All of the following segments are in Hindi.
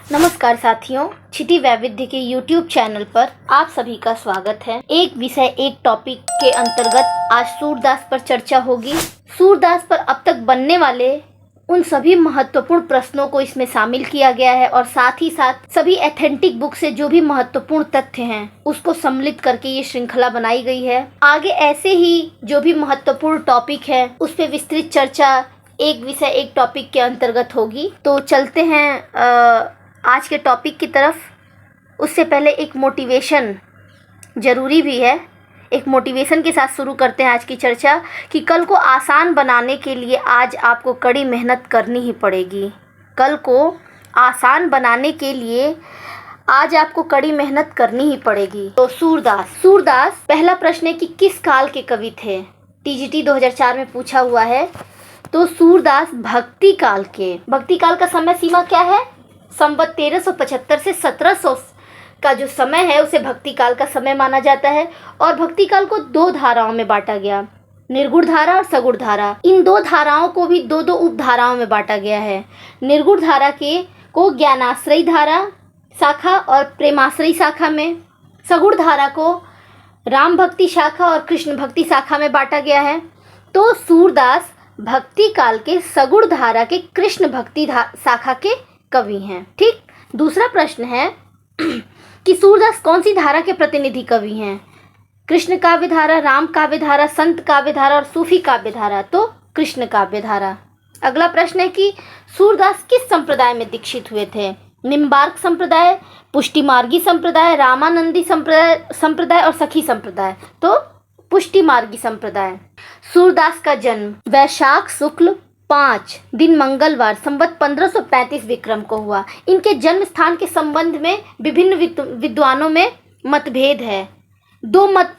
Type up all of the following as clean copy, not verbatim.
नमस्कार साथियों, क्षिति वैविध्य के YouTube चैनल पर आप सभी का स्वागत है। एक विषय एक टॉपिक के अंतर्गत आज सूरदास पर चर्चा होगी। सूरदास पर अब तक बनने वाले उन सभी महत्वपूर्ण प्रश्नों को इसमें शामिल किया गया है और साथ ही साथ सभी एथेंटिक बुक से जो भी महत्वपूर्ण तथ्य हैं उसको सम्मिलित करके ये श्रृंखला बनाई गई है। आगे ऐसे ही जो भी महत्वपूर्ण टॉपिक है उस पर विस्तृत चर्चा एक विषय एक टॉपिक के अंतर्गत होगी। तो चलते हैं आज के टॉपिक की तरफ। उससे पहले एक मोटिवेशन ज़रूरी भी है। एक मोटिवेशन के साथ शुरू करते हैं आज की चर्चा कि कल को आसान बनाने के लिए आज आपको कड़ी मेहनत करनी ही पड़ेगी। कल को आसान बनाने के लिए आज आपको कड़ी मेहनत करनी ही पड़ेगी। तो सूरदास पहला प्रश्न है कि किस काल के कवि थे? टीजीटी 2004 में पूछा हुआ है। तो सूरदास भक्ति काल का समय सीमा क्या है? संवत 1375 से 1700 का जो समय है उसे भक्ति काल का समय माना जाता है। और भक्ति काल को दो धाराओं में बांटा गया, निर्गुण धारा और सगुण धारा। इन दो धाराओं को भी दो उपधाराओं में बांटा गया है। निर्गुण धारा को ज्ञानाश्रयी धारा शाखा और प्रेमाश्रयी शाखा में, सगुण धारा को राम भक्ति शाखा और कृष्ण भक्ति शाखा में बांटा गया है। तो सूरदास भक्ति काल के सगुण धारा के कृष्ण भक्ति शाखा के कवि हैं। ठीक। दूसरा प्रश्न है कि सूरदास कौन सी धारा के प्रतिनिधि कवि हैं? कृष्ण काव्य धारा, राम काव्य धारा, संत काव्य धारा और सूफी काव्य धारा। तो कृष्ण काव्य धारा। अगला प्रश्न है कि सूरदास किस संप्रदाय में दीक्षित हुए थे? निम्बार्क संप्रदाय, पुष्टिमार्गी संप्रदाय, रामानंदी संप्रदाय और सखी संप्रदाय। तो पुष्टिमार्गी संप्रदाय। सूरदास का जन्म वैशाख शुक्ल 5 दिन मंगलवार संवत 1535 विक्रम को हुआ। इनके जन्म स्थान के संबंध में विभिन्न विद्वानों में मतभेद है। दो मत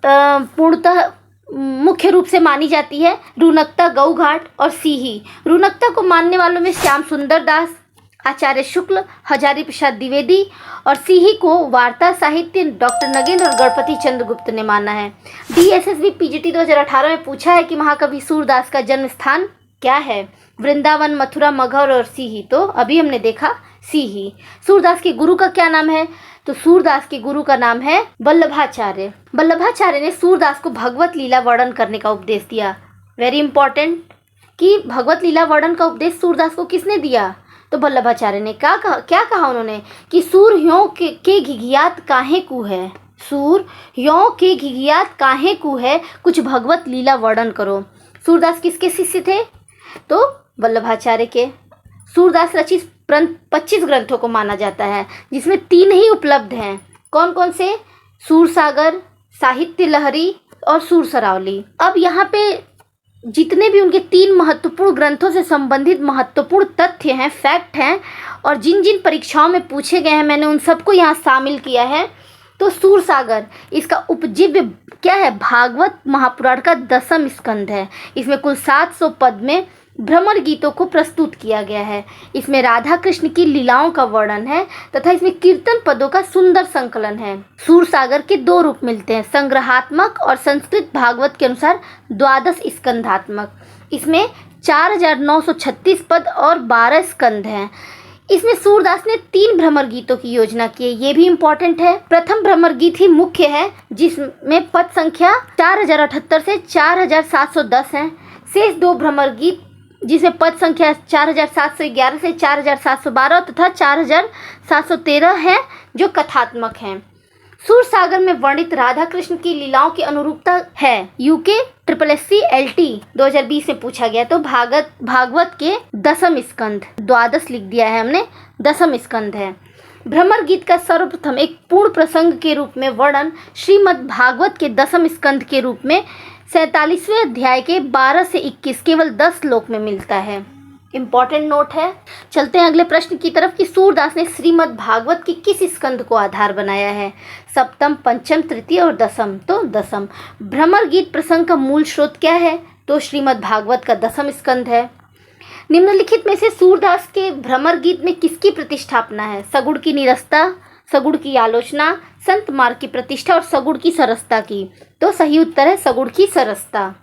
पूर्णतः मुख्य रूप से मानी जाती है, रुनकता गौघाट और सीही। रुनकता को मानने वालों में श्याम सुंदर दास, आचार्य शुक्ल, हजारी प्रसाद द्विवेदी और सीही को वार्ता साहित्य डॉक्टर नगेंद्र और गणपति चंद्रगुप्त ने माना है। DSSB पीजीटी 2018 में पूछा है कि महाकवि सूरदास का जन्म स्थान क्या है? वृंदावन, मथुरा, मगहर और सीही। तो अभी हमने देखा सीही। सूरदास के गुरु का क्या नाम है? तो सूरदास के गुरु का नाम है वल्लभाचार्य। वल्लभाचार्य ने सूरदास को भगवत लीला वर्णन करने का उपदेश दिया। वेरी इंपॉर्टेंट कि भगवत लीला वर्णन का उपदेश सूरदास को किसने दिया? तो वल्लभाचार्य ने क्या कहा उन्होंने कि सूर ह्यों के घिघियात काहे कू है, सूर ह्यों के घिघियात काहे कू है, कुछ भगवत लीला वर्णन करो। सूरदास किसके शिष्य थे? तो वल्लभाचार्य के। सूरदास रचित 25 ग्रंथों को माना जाता है, जिसमें 3 ही उपलब्ध हैं। कौन कौन से? सूरसागर, साहित्य लहरी और सूरसरावली। अब यहाँ पे जितने भी उनके 3 महत्वपूर्ण ग्रंथों से संबंधित महत्वपूर्ण तथ्य हैं, फैक्ट हैं और जिन जिन परीक्षाओं में पूछे गए हैं मैंने उन सबको यहाँ शामिल किया है। तो सूरसागर, इसका उपजीव्य क्या है? भागवत महापुराण का 10वां स्कंध है। इसमें कुल 700 पद में भ्रमर गीतों को प्रस्तुत किया गया है। इसमें राधा कृष्ण की लीलाओं का वर्णन है तथा इसमें कीर्तन पदों का सुंदर संकलन है। सूरसागर के 2 रूप मिलते हैं, संग्रहात्मक और संस्कृत भागवत के अनुसार 12 स्कंधात्मक। इसमें 4936 पद और 12 स्कंध हैं। इसमें सूरदास ने 3 भ्रमर गीतों की योजना की है, ये भी इम्पोर्टेंट है। प्रथम भ्रमर गीत ही मुख्य है, जिसमें पद संख्या 4078 से 4710 है। शेष 2 भ्रमर गीत जिसमें पद संख्या 4711 से 4712 तथा 4713 है, जो कथात्मक हैं। सूरसागर में वर्णित राधा कृष्ण की लीलाओं की अनुरूपता है। UK SSC LT 2020 में पूछा गया। तो भागवत के 10वां स्कंध, 12 लिख दिया है हमने, 10वां स्कंध है। भ्रमर गीत का सर्वप्रथम एक पूर्ण प्रसंग के रूप में वर्णन श्रीमद् भागवत के 10वां स्कंध के रूप में 47वें अध्याय के 12 से 21 केवल 10 श्लोक में मिलता है। इम्पॉर्टेंट नोट है। चलते हैं अगले प्रश्न की तरफ कि सूरदास ने श्रीमद् भागवत की किस स्कंध को आधार बनाया है? सप्तम, पंचम, तृतीय और दसम। तो दसम। भ्रमर गीत प्रसंग का मूल स्रोत क्या है? तो श्रीमद् भागवत का 10वां स्कंध है। निम्नलिखित में से सूरदास के भ्रमर गीत में किसकी प्रतिष्ठापना है? सगुण की निरस्ता, सगुण की आलोचना, संत मार्ग की प्रतिष्ठा और सगुण की सरसता की। तो सही उत्तर है सगुण की सरसता।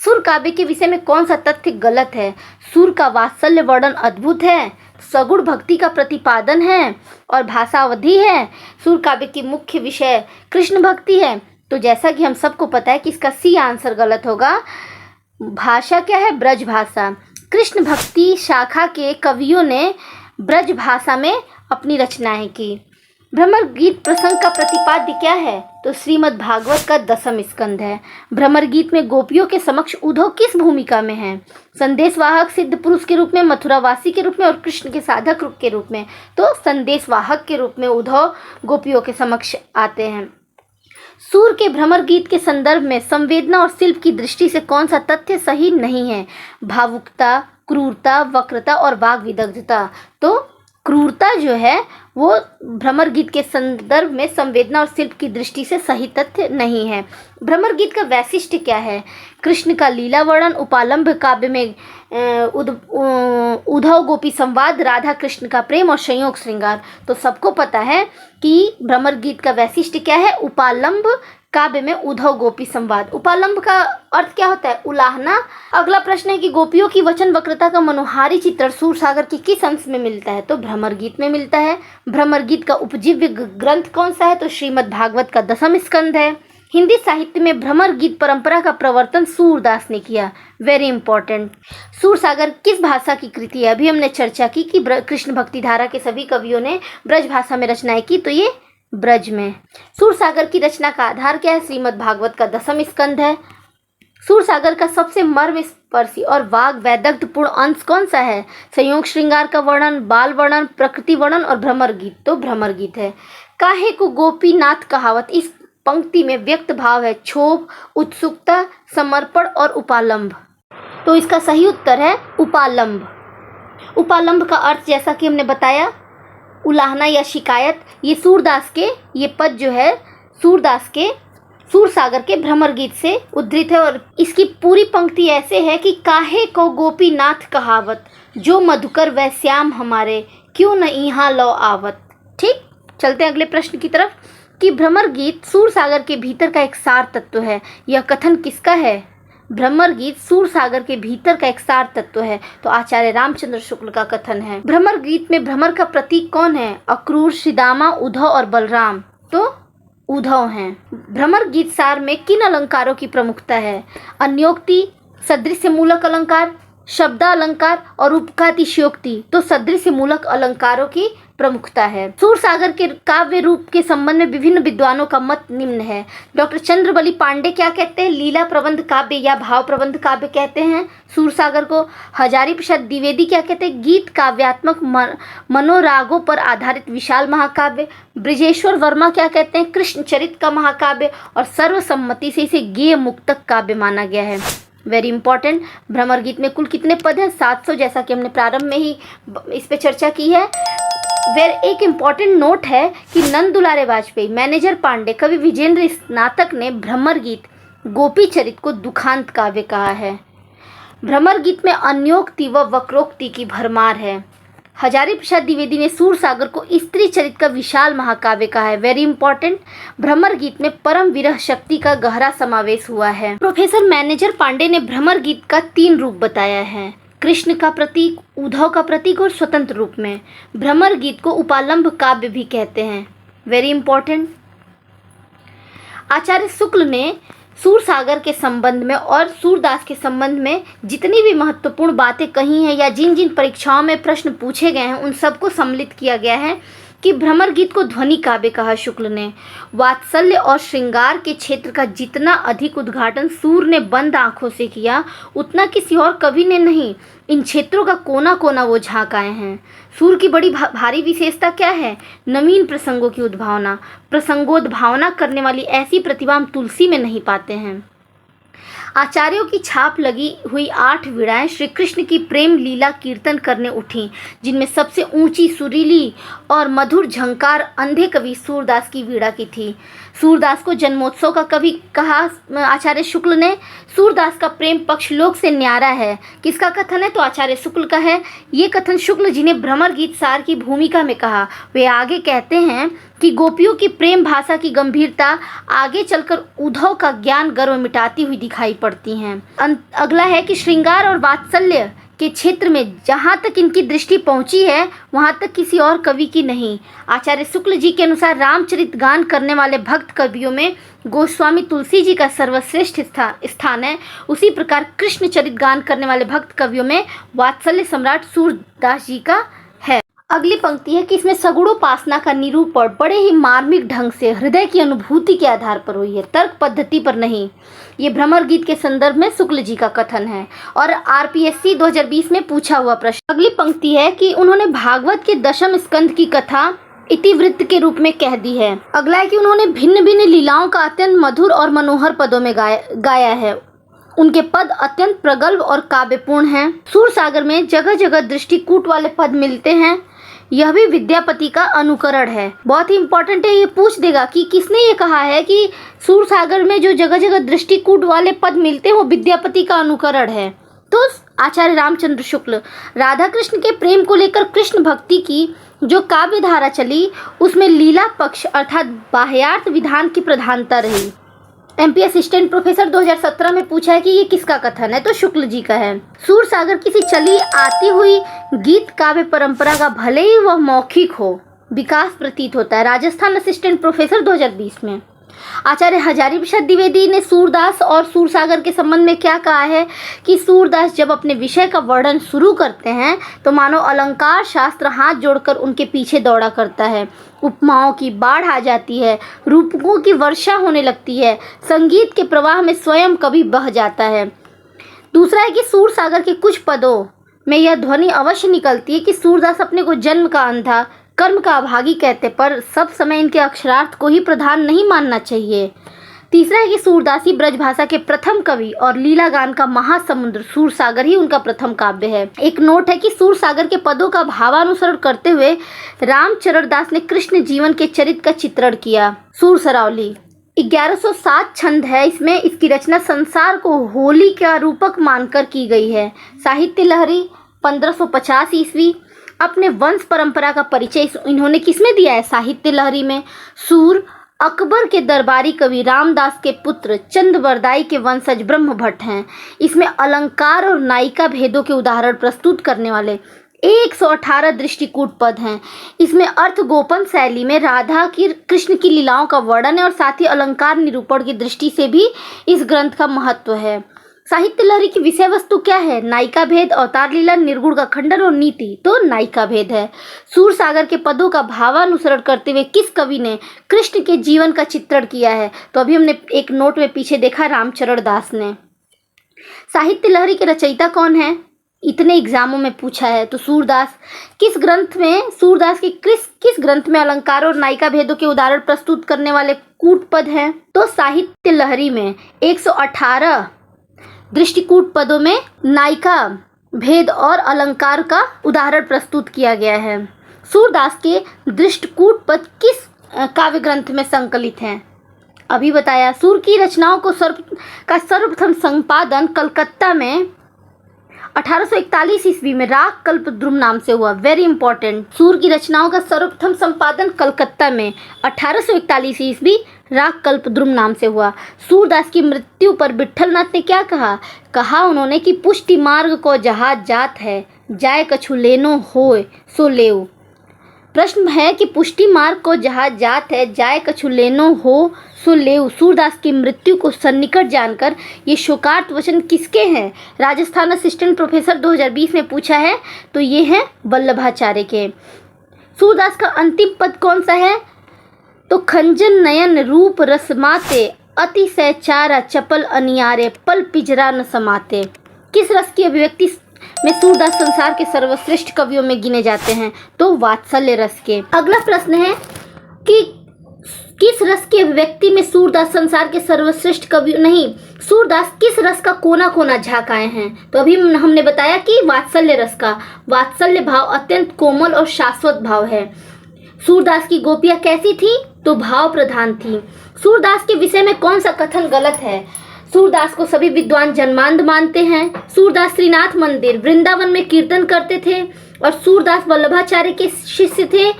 सुर काव्य के विषय में कौन सा तथ्य गलत है? सुर का वात्सल्य वर्णन अद्भुत है, सगुण भक्ति का प्रतिपादन है और भाषावधि है। सूर काव्य की मुख्य विषय कृष्ण भक्ति है। तो जैसा कि हम सबको पता है कि इसका सी आंसर गलत होगा। भाषा क्या है? ब्रज भाषा। कृष्ण भक्ति शाखा के कवियों ने ब्रज भाषा में अपनी रचनाएं की। भ्रमर गीत प्रसंग का प्रतिपाद्य क्या है? तो श्रीमद् भागवत का 10वां स्कंद है। भ्रमर गीत में गोपियों के समक्ष उद्धव किस भूमिका में है? संदेशवाहक, सिद्ध पुरुष के रूप में, मथुरावासी के रूप में और कृष्ण के साधक रूप के रूप में। तो संदेशवाहक के रूप में उद्धव गोपियों के समक्ष आते हैं। सूर के भ्रमर गीत के संदर्भ में संवेदना और शिल्प की दृष्टि से कौन सा तथ्य सही नहीं है? भावुकता, क्रूरता, वक्रता और वाग विदग्धता। तो क्रूरता जो है वो भ्रमर गीत के संदर्भ में संवेदना और शिल्प की दृष्टि से सही तथ्य नहीं है। भ्रमर गीत का वैशिष्ट्य क्या है? कृष्ण का लीला वर्णन, उपालंभ काव्य में उद्धव गोपी संवाद, राधा कृष्ण का प्रेम और संयोग श्रृंगार। तो सबको पता है कि भ्रमर गीत का वैशिष्ट्य क्या है? उपालंभ काव्य में उद्धव गोपी संवाद। उपालंभ का अर्थ क्या होता है? उलाहना। अगला प्रश्न है कि गोपियों की वचन वक्रता का मनोहारी चित्रण सूरसागर के किस अंश में मिलता है? तो भ्रमर गीत में मिलता है। भ्रमर गीत का उपजीव्य ग्रंथ कौन सा है? तो श्रीमद् भागवत का 10वां स्कंद है। हिंदी साहित्य में भ्रमर गीत परंपरा का प्रवर्तन सूरदास ने किया। Very important. सूरसागर किस भाषा की कृति है? अभी हमने चर्चा की कि कृष्ण भक्ति धारा के सभी कवियों ने ब्रज भाषा में रचनाएं की, तो ये ब्रज में। सूरसागर की रचना का आधार क्या है? श्रीमद् भागवत का 10वां स्कंद है। सूरसागर का सबसे मर्मस्पर्शी और वाग वैदग्ध्यपूर्ण अंश कौन सा है? संयोग श्रृंगार का वर्णन, बाल वर्णन, प्रकृति वर्णन और भ्रमर गीत। तो भ्रमर गीत है। काहे को गोपीनाथ कहावत? इस पंक्ति में व्यक्त भाव है क्षोभ, उत्सुकता, समर्पण और उपालंभ। तो इसका सही उत्तर है उपालंभ। उपालंभ का अर्थ जैसा कि हमने बताया उलाहना या शिकायत। ये सूरदास के ये पद जो है सूरदास के सूरसागर के भ्रमर गीत से उद्धृत है और इसकी पूरी पंक्ति ऐसे है कि काहे को गोपीनाथ कहावत, जो मधुकर वह श्याम हमारे, क्यों न यहाँ लो आवत। ठीक, चलते हैं अगले प्रश्न की तरफ कि भ्रमर गीत सूरसागर के भीतर का एक सार तत्व है। यह कथन किसका है? भ्रमर गीत सूरसागर के भीतर का एक सार तत्व है। तो आचार्य रामचंद्र शुक्ल का कथन है। भ्रमर गीत में भ्रमर का प्रतीक कौन है? अक्रूर, श्रीदामा, उद्धव और बलराम। तो उद्धव हैं। भ्रमर गीत सार में किन अलंकारों की प्रमुखता है? अन्योक्ति, सदृश्य मूलक अलंकार, शब्दालंकार और उपकातिशयोक्ति। तो सदृश्य मूलक अलंकारों की प्रमुखता है। सूरसागर के काव्य रूप के संबंध में विभिन्न विद्वानों का मत निम्न है। डॉक्टर चंद्रबली पांडे क्या कहते हैं? लीला प्रबंध काव्य या भाव प्रबंध काव्य कहते हैं सूरसागर को। हजारी प्रसाद द्विवेदी क्या कहते हैं? गीत काव्यात्मक मनोरागों पर आधारित विशाल महाकाव्य। ब्रिजेश्वर वर्मा क्या कहते हैं? कृष्ण चरित का महाकाव्य। और सर्वसम्मति से इसे गेय मुक्तक काव्य माना गया है। Very important. भ्रमर गीत में कुल कितने पद हैं? 700, जैसा कि हमने प्रारंभ में ही इस पे चर्चा की है। एक इम्पॉर्टेंट नोट है कि नंद दुलारे वाजपेयी, मैनेजर पांडे, कवि विजेंद्र स्नातक ने भ्रमर गीत गोपी चरित को दुखांत काव्य कहा है। भ्रमर गीत में अन्योक्ति व वक्रोक्ति की भरमार है। हजारी प्रसाद द्विवेदी ने सूरसागर को स्त्री चरित का विशाल महाकाव्य कहा है। Very important. भ्रमर गीत में परम विरह शक्ति का गहरा समावेश हुआ है। प्रोफेसर मैनेजर पांडे ने भ्रमर गीत का 3 रूप बताया है। कृष्ण का प्रतीक, उद्धव का प्रतीक और स्वतंत्र रूप में। भ्रमर गीत को उपालंभ काव्य भी कहते हैं। Very important. आचार्य शुक्ल ने सूरसागर के संबंध में और सूरदास के संबंध में जितनी भी महत्वपूर्ण बातें कही हैं या जिन जिन परीक्षाओं में प्रश्न पूछे गए हैं उन सबको सम्मिलित किया गया है कि भ्रमर गीत को ध्वनि काव्य कहा शुक्ल ने। वात्सल्य और श्रृंगार के क्षेत्र का जितना अधिक उद्घाटन सूर ने बंद आंखों से किया उतना किसी और कवि ने नहीं। इन क्षेत्रों का कोना कोना वो झांक आए हैं। सूर की बड़ी भारी विशेषता क्या है? नवीन प्रसंगों की उद्भावना। प्रसंगोद्भावना करने वाली ऐसी प्रतिभा हम तुलसी में नहीं पाते हैं। आचार्यों की छाप लगी हुई 8 वीणाएं श्री कृष्ण की प्रेम लीला कीर्तन करने उठी, जिनमें सबसे ऊंची, सुरीली और मधुर झंकार अंधे कवि सूरदास की वीणा की थी। सूरदास को जन्मोत्सव का कवि कहा आचार्य शुक्ल ने। सूरदास का प्रेम पक्ष लोक से न्यारा है। किसका कथन है? तो आचार्य शुक्ल का है। ये कथन शुक्ल जी ने भ्रमर गीत सार की भूमिका में कहा। वे आगे कहते हैं कि गोपियों की प्रेम भाषा की गंभीरता आगे चलकर उद्धव का ज्ञान गर्व मिटाती हुई दिखाई पड़ती हैं। अगला है कि श्रृंगार और वात्सल्य के क्षेत्र में जहाँ तक इनकी दृष्टि पहुँची है वहाँ तक किसी और कवि की नहीं। आचार्य शुक्ल जी के अनुसार रामचरित गान करने वाले भक्त कवियों में गोस्वामी तुलसी जी का सर्वश्रेष्ठ स्थान है। उसी प्रकार कृष्ण चरित गान करने वाले भक्त कवियों में वात्सल्य सम्राट सूरदास जी का है। अगली पंक्ति है कि इसमें सगुणोपासना का निरूपण बड़े ही मार्मिक ढंग से हृदय की अनुभूति के आधार पर हुई है, तर्क पद्धति पर नहीं। ये भ्रमर गीत के संदर्भ में शुक्ल जी का कथन है और आरपीएससी 2020 में पूछा हुआ प्रश्न। अगली पंक्ति है कि उन्होंने भागवत के दशम स्कंद की कथा इतिवृत्त के रूप में कह दी है। अगला है कि उन्होंने भिन्न भिन्न लीलाओं का अत्यंत मधुर और मनोहर पदों में गाया है। उनके पद अत्यंत प्रगल्भ और काव्यपूर्ण हैं। सूरसागर में जगह जगह दृष्टिकूट वाले पद मिलते हैं। यह भी विद्यापति का अनुकरण है। बहुत ही इंपॉर्टेंट है, ये पूछ देगा कि किसने ये कहा है कि सूरसागर में जो जगह जगह दृष्टिकूट वाले पद मिलते हैं वो विद्यापति का अनुकरण है। तो आचार्य रामचंद्र शुक्ल। राधा कृष्ण के प्रेम को लेकर कृष्ण भक्ति की जो काव्य धारा चली उसमें लीला पक्ष अर्थात बाह्यार्थ विधान की प्रधानता रही। एमपी असिस्टेंट प्रोफेसर 2017 में पूछा है कि ये किसका कथन है, तो शुक्ल जी का है। सूरसागर किसी चली आती हुई गीत काव्य परंपरा का भले ही वह मौखिक हो विकास प्रतीत होता है। राजस्थान असिस्टेंट प्रोफेसर 2020 में। आचार्य हजारी प्रसाद द्विवेदी ने सूरदास और सूरसागर के संबंध में क्या कहा है कि सूरदास जब अपने विषय का वर्णन शुरू करते हैं तो मानो अलंकार शास्त्र हाथ जोड़कर उनके पीछे दौड़ा करता है। उपमाओं की बाढ़ आ जाती है, रूपकों की वर्षा होने लगती है, संगीत के प्रवाह में स्वयं कवि बह जाता है। दूसरा है कि सूरसागर के कुछ पदों में यह ध्वनि अवश्य निकलती है कि सूरदास अपने को जन्म का अंधा कर्म का अभागी कहते, पर सब समय इनके अक्षरार्थ को ही प्रधान नहीं मानना चाहिए। तीसरा है कि सूरदासी ब्रजभाषा के प्रथम कवि और लीला गान का महासमुद्र सूरसागर ही उनका प्रथम काव्य है। एक नोट है कि सूरसागर के पदों का भावानुसरण करते हुए रामचरण दास ने कृष्ण जीवन के चरित्र का चित्रण किया। सूरसरावली 1107 छंद है, इसमें इसकी रचना संसार को होली का रूपक मानकर की गई है। साहित्य लहरी 1550 ईस्वी। अपने वंश परंपरा का परिचय इन्होंने किसमें दिया है, साहित्य लहरी में। सूर अकबर के दरबारी कवि रामदास के पुत्र चंद्रबरदाई के वंशज ब्रह्म भट्ट हैं। इसमें अलंकार और नायिका भेदों के उदाहरण प्रस्तुत करने वाले 118 दृष्टिकूट पद हैं। इसमें अर्थ गोपन शैली में राधा की कृष्ण की लीलाओं का वर्णन है और साथ ही अलंकार निरूपण की दृष्टि से भी इस ग्रंथ का महत्व है। साहित्य लहरी की विषय वस्तु क्या है, नायिका भेद, अवतार लीला, निर्गुण का खंडन और नीति, तो नायिका भेद है। सूरसागर के पदों का भावानुसरण करते हुए किस कवि ने कृष्ण के जीवन का चित्रण किया है, तो अभी हमने एक नोट में पीछे देखा रामचरण दास ने। साहित्य लहरी के रचयिता कौन है, इतने एग्जामों में पूछा है, तो सूरदास। किस ग्रंथ में सूरदास के किस ग्रंथ में अलंकार और नायिका भेदों के उदाहरण प्रस्तुत करने वाले कूट पद हैं, तो साहित्य लहरी में 118 दृष्टिकूट पदों में नायिका भेद और अलंकार का उदाहरण प्रस्तुत किया गया है। सूरदास के दृष्टिकूट पद किस काव्य ग्रंथ में संकलित हैं, अभी बताया। सूर की रचनाओं को सर्वप्रथम संपादन कलकत्ता में 1841 ईस्वी में राग कल्पद्रुम नाम से हुआ। वेरी इंपॉर्टेंट, सूर की रचनाओं का सर्वप्रथम संपादन कलकत्ता में 1841 ईस्वी राग कल्पद्रुम नाम से हुआ। सूरदास की मृत्यु पर विट्ठलनाथ ने क्या कहा उन्होंने कि पुष्टि मार्ग को जहाज जात है, जाय कछु लेनो होय सो लेऊ। प्रश्न है कि पुष्टि मार्ग को जहाज जात है, जाय कछु लेनो हो सो लेऊ। सूरदास की मृत्यु को सन्निकट जानकर ये शोकार्त वचन किसके हैं, राजस्थान असिस्टेंट प्रोफेसर 2020 में पूछा है, तो ये हैं वल्लभाचार्य के। सूरदास का अंतिम पद कौन सा है, तो खंजन नयन रूप रसमाते, अतिशय चारा चपल अनियारे, पल पिजरा न समाते। किस रस की अभिव्यक्ति में सूरदास संसार के सर्वश्रेष्ठ कवियों में गिने जाते हैं, तो वात्सल्य रस के। अगला प्रश्न है कि किस रस की अभिव्यक्ति में सूरदास संसार के सर्वश्रेष्ठ कवि नहीं, सूरदास किस रस का कोना कोना झाँक आए हैं, तो अभी हमने बताया कि वात्सल्य रस का। वात्सल्य भाव अत्यंत कोमल और शाश्वत भाव है। सूरदास की गोपियाँ कैसी थी, तो भाव प्रधान थी। सूरदास के विषय में कौन सा कथन गलत है, सूरदास को सभी विद्वान जन्मांध मानते हैं। सूरदास श्रीनाथ मंदिर वृंदावन में कीर्तन करते थे और सूरदास वल्लभाचार्य के शिष्य थे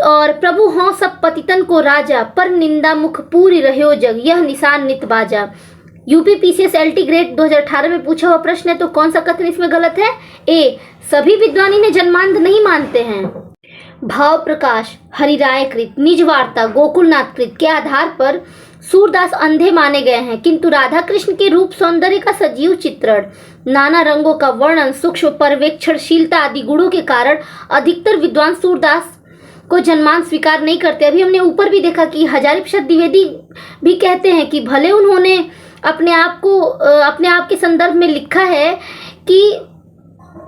और प्रभु हों सब पतितन को राजा, पर निंदा मुख पूरी रह्यो जग, यह निशान नित बाजा। यूपीपीसीएस एलटी ग्रेड 2018 में पूछा हुआ प्रश्न है, तो कौन सा कथन इसमें गलत है? ए, सभी विद्वान इन्हें जन्मांध नहीं मानते हैं। भाव प्रकाश, हरिरायकृत, निज वार्ता, गोकुलनाथ कृत के आधार पर सूरदास अंधे माने गए हैं, किंतु राधा कृष्ण के रूप सौंदर्य का सजीव चित्रण, नाना रंगों का वर्णन, सूक्ष्म पर्यवेक्षणशीलता आदि गुणों के कारण अधिकतर विद्वान सूरदास को जन्मांध स्वीकार नहीं करते। अभी हमने ऊपर भी देखा कि हजारी प्रसाद द्विवेदी भी कहते हैं कि भले उन्होंने अपने आप के संदर्भ में लिखा है कि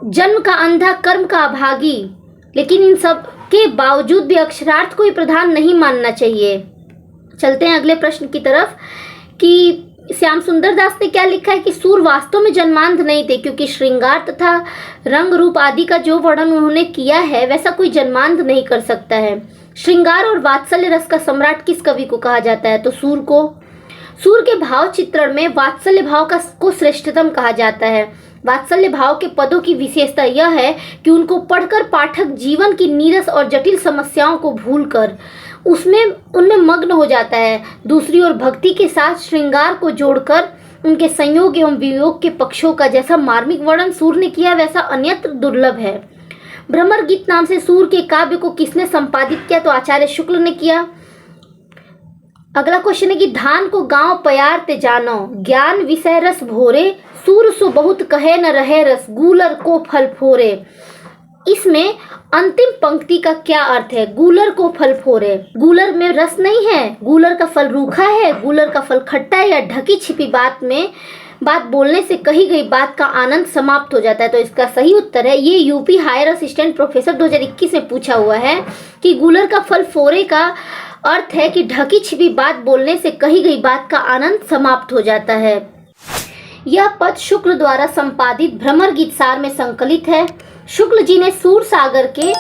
जन्म का अंधा, कर्म का अभागी, लेकिन इन सब के बावजूद भी अक्षरार्थ को ही प्रधान नहीं मानना चाहिए। चलते हैं अगले प्रश्न की तरफ कि श्याम सुंदर दास ने क्या लिखा है कि सूर वास्तव में जन्मांध नहीं थे, क्योंकि श्रृंगार तथा रंग रूप आदि का जो वर्णन उन्होंने किया है वैसा कोई जन्मांध नहीं कर सकता है। श्रृंगार और वात्सल्य रस का सम्राट किस कवि को कहा जाता है? तो सूर को। सूर के भाव चित्रण में वात्सल्य भाव को श्रेष्ठतम कहा जाता है। वात्सल्य भाव के पदों की विशेषता यह है कि उनको पढ़कर पाठक जीवन की नीरस और जटिल समस्याओं को भूलकर उनमें मग्न हो जाता है। दूसरी ओर भक्ति के साथ श्रृंगार को जोड़कर उनके संयोग एवं वियोग के पक्षों का जैसा मार्मिक वर्णन सूर ने किया वैसा अन्यत्र दुर्लभ है। भ्रमर गीत नाम से सूर के काव्य को किसने संपादित किया? तो आचार्य शुक्ल ने किया। अगला क्वेश्चन है कि धान को गांव पयार ते जानो, ज्ञान विषय रस भोरे, सूर सो बहुत कहे न रहे रस, गूलर को फल फोरे। इसमें अंतिम पंक्ति का क्या अर्थ है? गूलर को फल फोरे, गूलर में रस नहीं है, गूलर का फल रूखा है, गूलर का फल खट्टा है, या ढकी छिपी बात बोलने से कही गई बात का आनंद समाप्त हो जाता है? तो इसका सही उत्तर है, ये यूपी हायर असिस्टेंट प्रोफेसर 2021 में पूछा हुआ है कि गूलर का फल फोरे का अर्थ है कि ढकी छिपी बात बोलने से कही गई बात का आनंद समाप्त हो जाता है। यह पद शुक्ल द्वारा संपादित भ्रमर गीत सार में संकलित है। शुक्ल जी ने सूर सागर के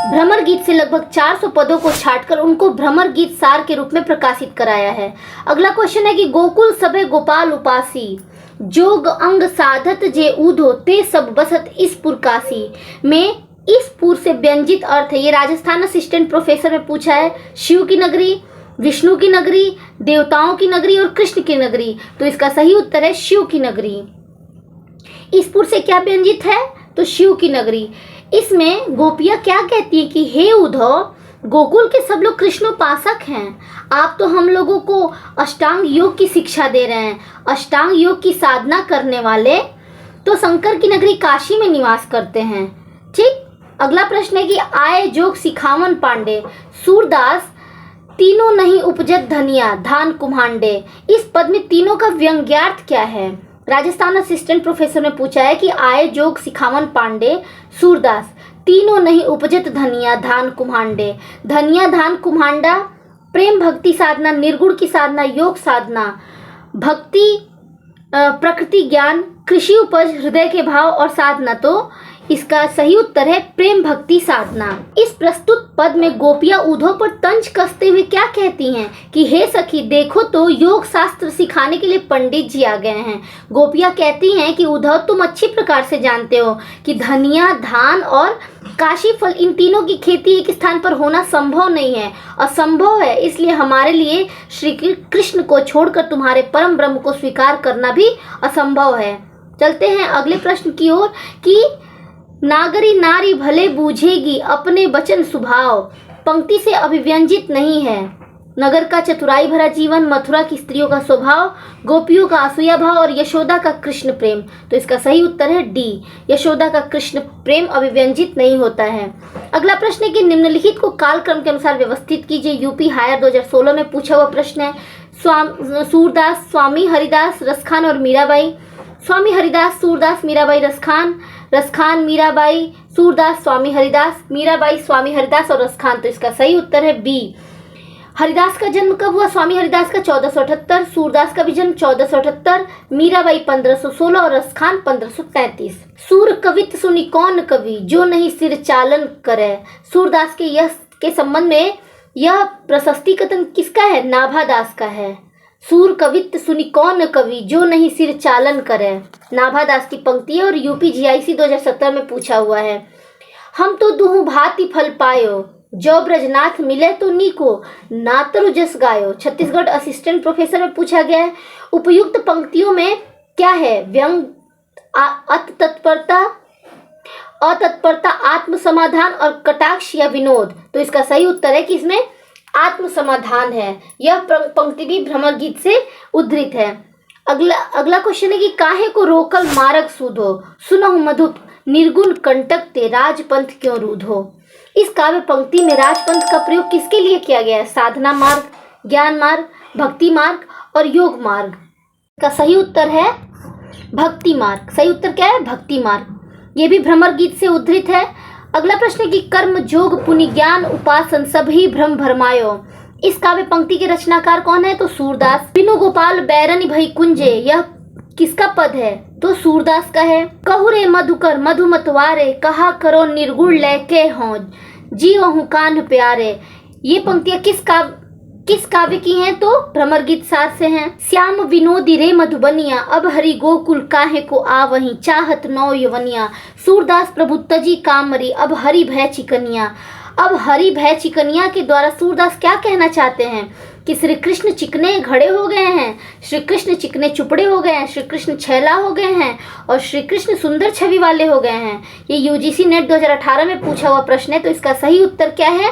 भ्रमर गीत से लगभग 400 पदों को छांटकर उनको भ्रमर गीत सार के रूप में प्रकाशित कराया है। अगला क्वेश्चन है कि गोकुल सभे गोपाल उपासी, जोग अंग साधत जे ऊधो, ते सब बसत इस पुरकासी में इस पुर से व्यंजित अर्थ है। ये राजस्थान असिस्टेंट प्रोफेसर में पूछा है। शिव की नगरी, विष्णु की नगरी, देवताओं की नगरी और कृष्ण की नगरी। तो इसका सही उत्तर है शिव की नगरी। इस पुर से क्या व्यंजित है? तो शिव की नगरी। इसमें गोपियां क्या कहती है कि हे उद्धव, गोकुल के सब लोग कृष्णोपासक हैं, आप तो हम लोगों को अष्टांग योग की शिक्षा दे रहे हैं। अष्टांग योग की साधना करने वाले तो शंकर की नगरी काशी में निवास करते हैं। ठीक। अगला प्रश्न है कि आए जोग सिखावन पांडे, सूरदास तीनों नहीं उपजत धनिया, धान कुम्हांडे। इस पद में तीनों का व्यंग्यार्थ क्या है? राजस्थान असिस्टेंट प्रोफेसर ने पूछा है कि आए जोग सिखावन पांडे, सूरदास तीनों नहीं उपजत धनिया, धान कुम्हांडे। धनिया, धान, कुम्हांडा प्रेम भक्ति साधना, निर्गुण की साधना, योग साधना, भक्ति प्रकृति ज्ञान, कृषि उपज, हृदय के भाव और साधना। तो इसका सही उत्तर है प्रेम भक्ति साधना। इस प्रस्तुत पद में गोपियां उद्धव पर तंज कसते हुए क्या कहती हैं कि हे सखी देखो तो योग शास्त्र सिखाने के लिए पंडित जी आ गए हैं। गोपियां कहती हैं कि उद्धव तुम अच्छी प्रकार से जानते हो कि धनिया, धान और काशी फल इन तीनों की खेती एक स्थान पर होना संभव नहीं है, असंभव है। इसलिए हमारे लिए श्री कृष्ण को छोड़कर तुम्हारे परम ब्रह्म को स्वीकार करना भी असंभव है। चलते हैं अगले प्रश्न की ओर कि नागरी नारी भले बूझेगी अपने वचन स्वभाव, पंक्ति से अभिव्यंजित नहीं है। नगर का चतुराई भरा जीवन, मथुरा की स्त्रियों का स्वभाव, गोपियों का असूया भाव और यशोदा का कृष्ण प्रेम। तो इसका सही उत्तर है डी, यशोदा का कृष्ण प्रेम अभिव्यंजित नहीं होता है। अगला प्रश्न है कि निम्नलिखित को कालक्रम के अनुसार व्यवस्थित कीजिए। यूपी हायर 2016 में पूछा हुआ प्रश्न है। सूरदास, स्वामी हरिदास, रसखान और मीराबाई। स्वामी हरिदास, सूरदास, मीराबाई, रसखान, रसखान, मीराबाई, सूरदास, स्वामी हरिदास, मीराबाई, स्वामी हरिदास और रसखान। तो इसका सही उत्तर है बी। हरिदास का जन्म कब हुआ? स्वामी हरिदास का 1478, सूरदास का भी जन्म 1478, मीराबाई 1516 और रसखान 1533। सूर कवित सुनी कौन कवि, जो नहीं सिर चालन करे। सूरदास के संबंध में यह प्रशस्ति कथन किसका है? नाभादास का है। सूर कवित सुनी कौन कवि, जो नहीं सिर चालन करे, नाभादास की पंक्ति है और यूपी जीआईसी 2017 में पूछा हुआ है। हम तो दुहु भांति फल पायो, जो ब्रजनाथ मिले तो नीको, नातरु जस गायो। छत्तीसगढ़ असिस्टेंट प्रोफेसर में पूछा गया है। उपयुक्त पंक्तियों में क्या है? व्यंग, तत्परता, अतत्परता, आत्मसमाधान और कटाक्ष या विनोद। तो इसका सही उत्तर है कि इसमें आत्मसमाधान है। यह पंक्ति भी भ्रमर गीत से उद्धृत है। अगला क्वेश्चन है कि काहे को रोकल मार्ग सूधो, सुनहु मधुप निर्गुण कंटक ते राजपंथ क्यों रूधो। इस काव्य पंक्ति में राजपंथ का प्रयोग किसके लिए किया गया है? साधना मार्ग, ज्ञान मार्ग, भक्ति मार्ग और योग मार्ग। का सही उत्तर है भक्ति मार्ग। सही उत्तर क्या है? भक्ति मार्ग। ये भी भ्रमर गीत से उद्धृत है। अगला प्रश्न है कि कर्म जोग पुनि ज्ञान उपासन सभी भ्रम भरमायो। इस काव्य पंक्ति के रचनाकार कौन है? तो सूरदास। बिनु गोपाल बैरनि भई कुंजे, यह किसका पद है? तो सूरदास का है। कहुरे मधुकर मधु मतवारे, कहा करो निर्गुण लैके हों, जीवहु कान्ह प्यारे। ये पंक्तियां किस काव्य की हैं? तो भ्रमर गीत सार से हैं। श्याम विनोदी रे मधुबनिया, अब हरि गोकुल काहे को आवहीं, चाहत नौ यवनिया। सूरदास प्रभु तजी कामरी, अब हरि भय चिकनिया। अब हरि भय चिकनिया के द्वारा सूरदास क्या कहना चाहते हैं? कि श्री कृष्ण चिकने घड़े हो गए हैं, श्री कृष्ण चिकने चुपड़े हो गए हैं, श्री कृष्ण छैला हो गए हैं और श्री कृष्ण सुंदर छवि वाले हो गए हैं। ये यूजीसी नेट 2018 में पूछा हुआ प्रश्न है। तो इसका सही उत्तर क्या है?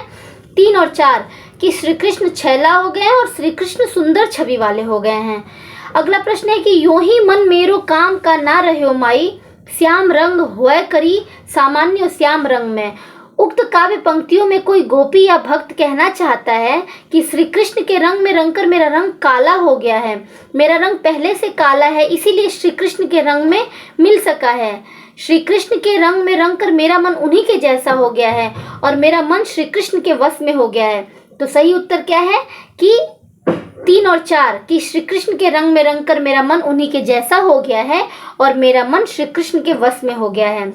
3 और 4 कि श्री कृष्ण छैला हो गए हैं और श्री कृष्ण सुंदर छवि वाले हो गए हैं। अगला प्रश्न है कि यूं ही मन मेरो काम का ना रहो माई, श्याम रंग होए करी सामान्य श्याम रंग में। उक्त काव्य पंक्तियों में कोई गोपी या भक्त कहना चाहता है कि श्री कृष्ण के रंग में रंगकर मेरा रंग काला हो गया है, मेरा रंग पहले से काला है, इसीलिए श्री कृष्ण के रंग में मिल सका है। श्री कृष्ण के रंग में रंगकर मेरा मन उन्हीं के जैसा हो गया है और मेरा मन श्री कृष्ण के वश में हो गया है। तो सही उत्तर क्या है? कि 3 और 4 कि श्री कृष्ण के रंग में रंगकर मेरा मन उन्हीं के जैसा हो गया है और मेरा मन श्री कृष्ण के वश में हो गया है।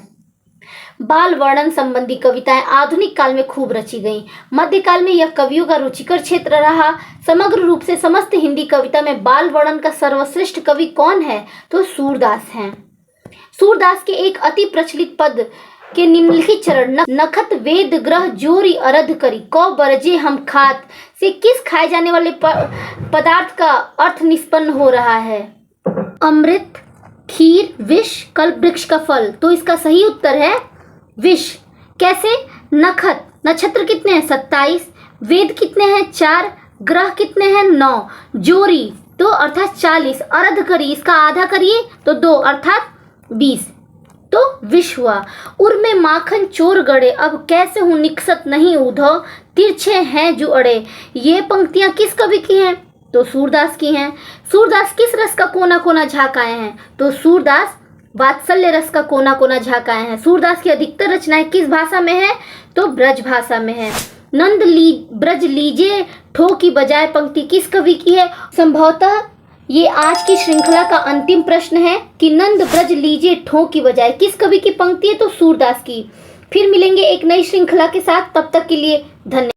बाल वर्णन संबंधी कविताएं आधुनिक काल में खूब रची गईं। मध्यकाल में यह कवियों का रुचिकर क्षेत्र रहा। समग्र रूप से समस्त हिंदी कविता में बाल वर्णन का सर्वश्रेष्ठ कवि कौन है? तो सूरदास हैं। सूरदास के एक अति प्रचलित पद के निम्नलिखित चरण नखत वेद ग्रह जोरी अरध करी, कौ बरजे हम खात से किस खाए जाने वाले पदार्थ का अर्थ निष्पन्न हो रहा है? अमृत, खीर, विष, कल्प वृक्ष का फल। तो इसका सही उत्तर है विष। कैसे? नखत, नक्षत्र कितने हैं? 27, वेद कितने हैं? 4, ग्रह कितने हैं? 9, जोरी तो अर्थात 40, अर्ध करी इसका आधा करिए तो 2 अर्थात 20, तो विष हुआ। उर में माखन चोर गड़े, अब कैसे हूँ निकसत नहीं उधो, तिरछे हैं जो अड़े। ये पंक्तियां किस कवि की हैं? तो सूरदास की हैं। सूरदास किस रस का कोना कोना झाँकाए हैं? तो सूरदास वात्सल्य रस का कोना कोना झाँकाए हैं। सूरदास की अधिकतर रचनाएं किस भाषा में है? तो ब्रज भाषा में है। नंद ब्रज लीजे ठो की बजाय पंक्ति किस कवि की है? संभवतः ये आज की श्रृंखला का अंतिम प्रश्न है कि नंद ब्रज लीजे ठो की बजाय किस कवि की पंक्ति है? तो सूरदास की। फिर मिलेंगे एक नई श्रृंखला के साथ, तब तक के लिए धन्यवाद।